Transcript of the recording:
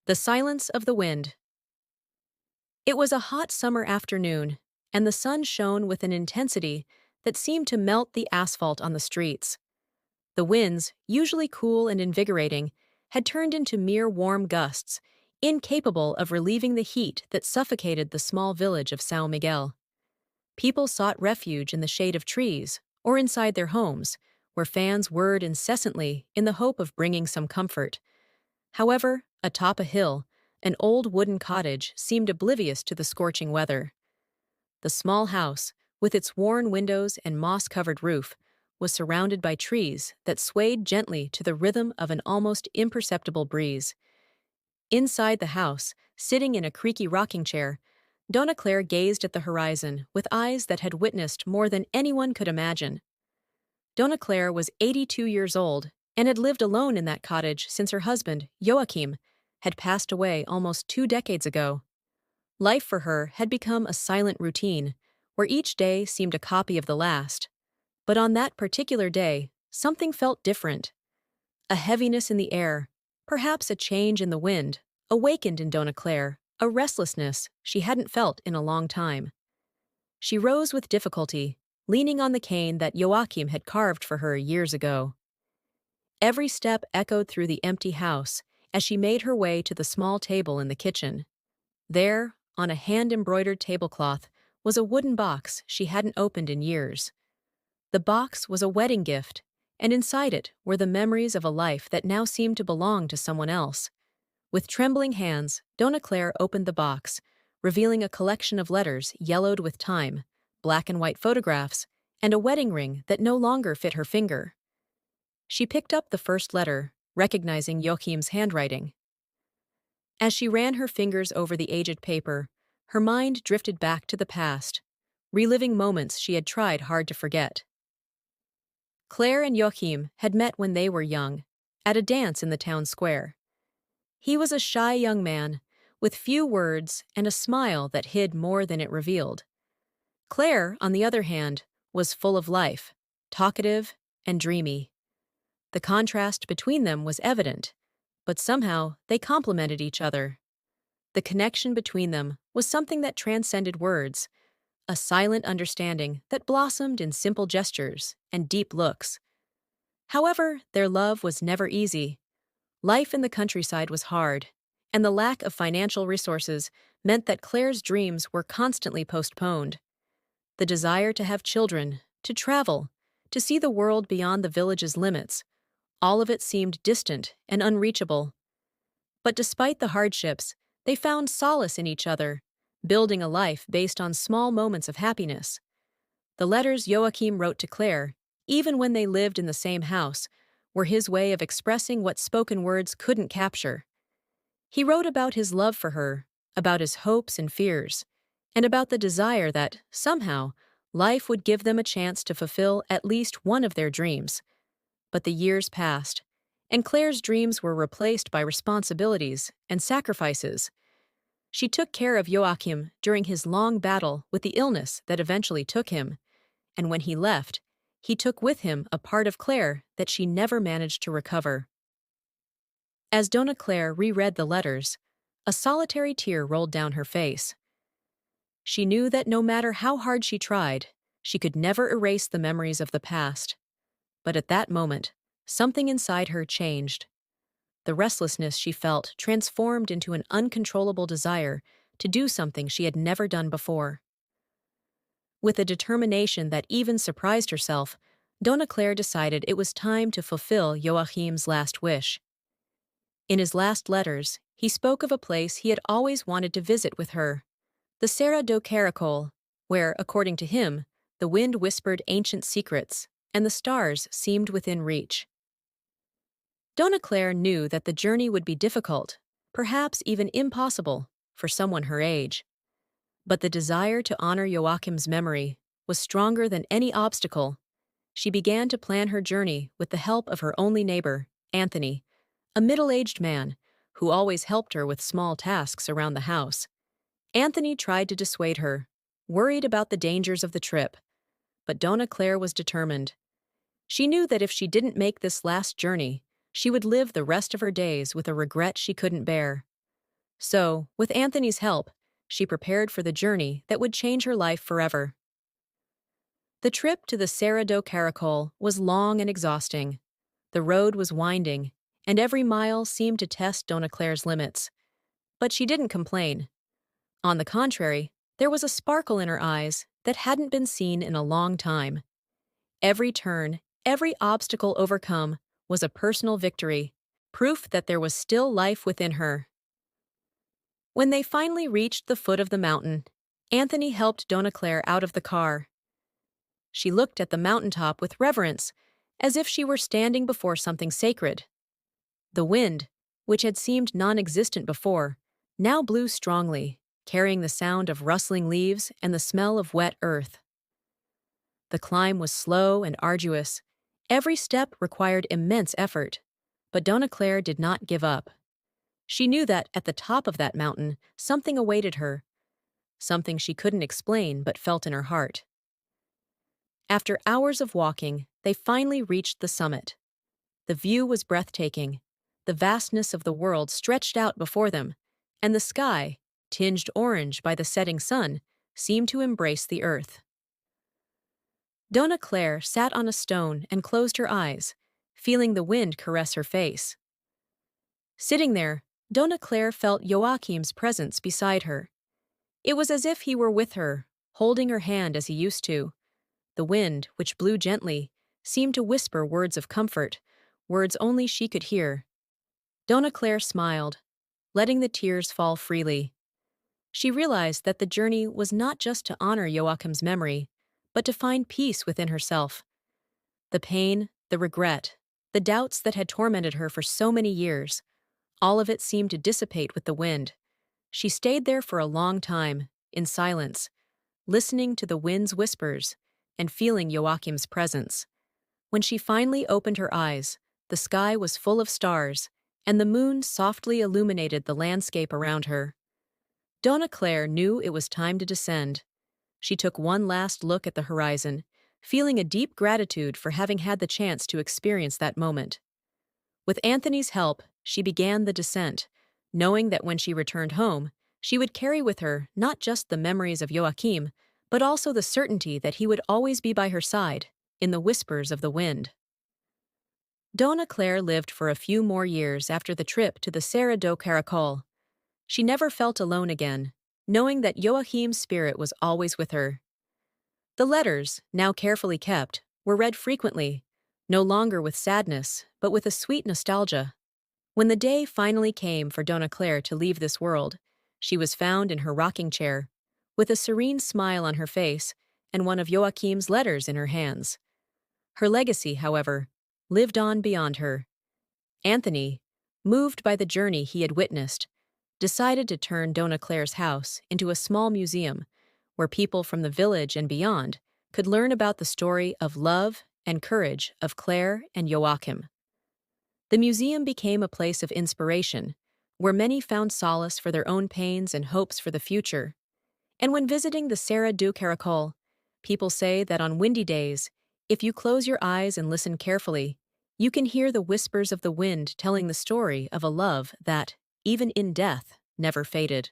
The Silence of the Wind. It was a hot summer afternoon, and the sun shone with an intensity that seemed to melt the asphalt on the streets. The winds, usually cool and invigorating, had turned into mere warm gusts, incapable of relieving the heat that suffocated the small village of São Miguel. People sought refuge in the shade of trees or inside their homes, where fans whirred incessantly in the hope of bringing some comfort. However, atop a hill, an old wooden cottage seemed oblivious to the scorching weather. The small house, with its worn windows and moss-covered roof, was surrounded by trees that swayed gently to the rhythm of an almost imperceptible breeze. Inside the house, sitting in a creaky rocking chair, Donna Claire gazed at the horizon with eyes that had witnessed more than anyone could imagine. Donna Claire was 82 years old and had lived alone in that cottage since her husband, Joachim, had passed away almost 2 decades ago. Life for her had become a silent routine, where each day seemed a copy of the last. But on that particular day, something felt different. A heaviness in the air, perhaps a change in the wind, awakened in Donna Claire a restlessness she hadn't felt in a long time. She rose with difficulty, leaning on the cane that Joachim had carved for her years ago. Every step echoed through the empty house as she made her way to the small table in the kitchen. There, on a hand-embroidered tablecloth, was a wooden box she hadn't opened in years. The box was a wedding gift, and inside it were the memories of a life that now seemed to belong to someone else. With trembling hands, Donna Claire opened the box, revealing a collection of letters yellowed with time, black and white photographs, and a wedding ring that no longer fit her finger. She picked up the first letter, recognizing Joachim's handwriting. As she ran her fingers over the aged paper, her mind drifted back to the past, reliving moments she had tried hard to forget. Claire and Joachim had met when they were young, at a dance in the town square. He was a shy young man, with few words and a smile that hid more than it revealed. Claire, on the other hand, was full of life, talkative and dreamy. The contrast between them was evident, but somehow they complemented each other. The connection between them was something that transcended words, a silent understanding that blossomed in simple gestures and deep looks. However, their love was never easy. Life in the countryside was hard, and the lack of financial resources meant that Claire's dreams were constantly postponed. The desire to have children, to travel, to see the world beyond the village's limits, all of it seemed distant and unreachable. But despite the hardships, they found solace in each other, building a life based on small moments of happiness. The letters Joachim wrote to Claire, even when they lived in the same house, were his way of expressing what spoken words couldn't capture. He wrote about his love for her, about his hopes and fears, and about the desire that, somehow, life would give them a chance to fulfill at least one of their dreams. But the years passed, and Claire's dreams were replaced by responsibilities and sacrifices. She took care of Joachim during his long battle with the illness that eventually took him, and when he left, he took with him a part of Claire that she never managed to recover. As Donna Claire reread the letters, a solitary tear rolled down her face. She knew that no matter how hard she tried, she could never erase the memories of the past. But at that moment, something inside her changed. The restlessness she felt transformed into an uncontrollable desire to do something she had never done before. With a determination that even surprised herself, Donna Claire decided it was time to fulfill Joachim's last wish. In his last letters, he spoke of a place he had always wanted to visit with her, the Serra do Caracol, where, according to him, the wind whispered ancient secrets and the stars seemed within reach. Donna Claire knew that the journey would be difficult, perhaps even impossible, for someone her age. But the desire to honor Joachim's memory was stronger than any obstacle. She began to plan her journey with the help of her only neighbor, Anthony, a middle-aged man who always helped her with small tasks around the house. Anthony tried to dissuade her, worried about the dangers of the trip, but Donna Claire was determined. She knew that if she didn't make this last journey, she would live the rest of her days with a regret she couldn't bear. So, with Anthony's help, she prepared for the journey that would change her life forever. The trip to the Serra do Caracol was long and exhausting. The road was winding, and every mile seemed to test Dona Claire's limits. But she didn't complain. On the contrary, there was a sparkle in her eyes that hadn't been seen in a long time. Every turn, every obstacle overcome, was a personal victory, proof that there was still life within her. When they finally reached the foot of the mountain, Anthony helped Dona Claire out of the car. She looked at the mountaintop with reverence, as if she were standing before something sacred. The wind, which had seemed non-existent before, now blew strongly, carrying the sound of rustling leaves and the smell of wet earth. The climb was slow and arduous. Every step required immense effort, but Dona Claire did not give up. She knew that at the top of that mountain, something awaited her, something she couldn't explain but felt in her heart. After hours of walking, they finally reached the summit. The view was breathtaking. The vastness of the world stretched out before them, and the sky, tinged orange by the setting sun, seemed to embrace the earth. Dona Claire sat on a stone and closed her eyes, feeling the wind caress her face. Sitting there, Dona Claire felt Joachim's presence beside her. It was as if he were with her, holding her hand as he used to. The wind, which blew gently, seemed to whisper words of comfort, words only she could hear. Dona Claire smiled, letting the tears fall freely. She realized that the journey was not just to honor Joachim's memory, but to find peace within herself. The pain, the regret, the doubts that had tormented her for so many years, all of it seemed to dissipate with the wind. She stayed there for a long time, in silence, listening to the wind's whispers and feeling Joachim's presence. When she finally opened her eyes, the sky was full of stars, and the moon softly illuminated the landscape around her. Dona Claire knew it was time to descend. She took one last look at the horizon, feeling a deep gratitude for having had the chance to experience that moment. With Anthony's help, she began the descent, knowing that when she returned home, she would carry with her not just the memories of Joachim, but also the certainty that he would always be by her side, in the whispers of the wind. Dona Claire lived for a few more years after the trip to the Serra do Caracol. She never felt alone again, knowing that Joachim's spirit was always with her. The letters, now carefully kept, were read frequently, no longer with sadness, but with a sweet nostalgia. When the day finally came for Dona Claire to leave this world, she was found in her rocking chair, with a serene smile on her face and one of Joachim's letters in her hands. Her legacy, however, lived on beyond her. Anthony, moved by the journey he had witnessed, decided to turn Dona Claire's house into a small museum where people from the village and beyond could learn about the story of love and courage of Claire and Joachim. The museum became a place of inspiration, where many found solace for their own pains and hopes for the future. And when visiting the Serra do Caracol, people say that on windy days, if you close your eyes and listen carefully, you can hear the whispers of the wind telling the story of a love that, even in death, never faded.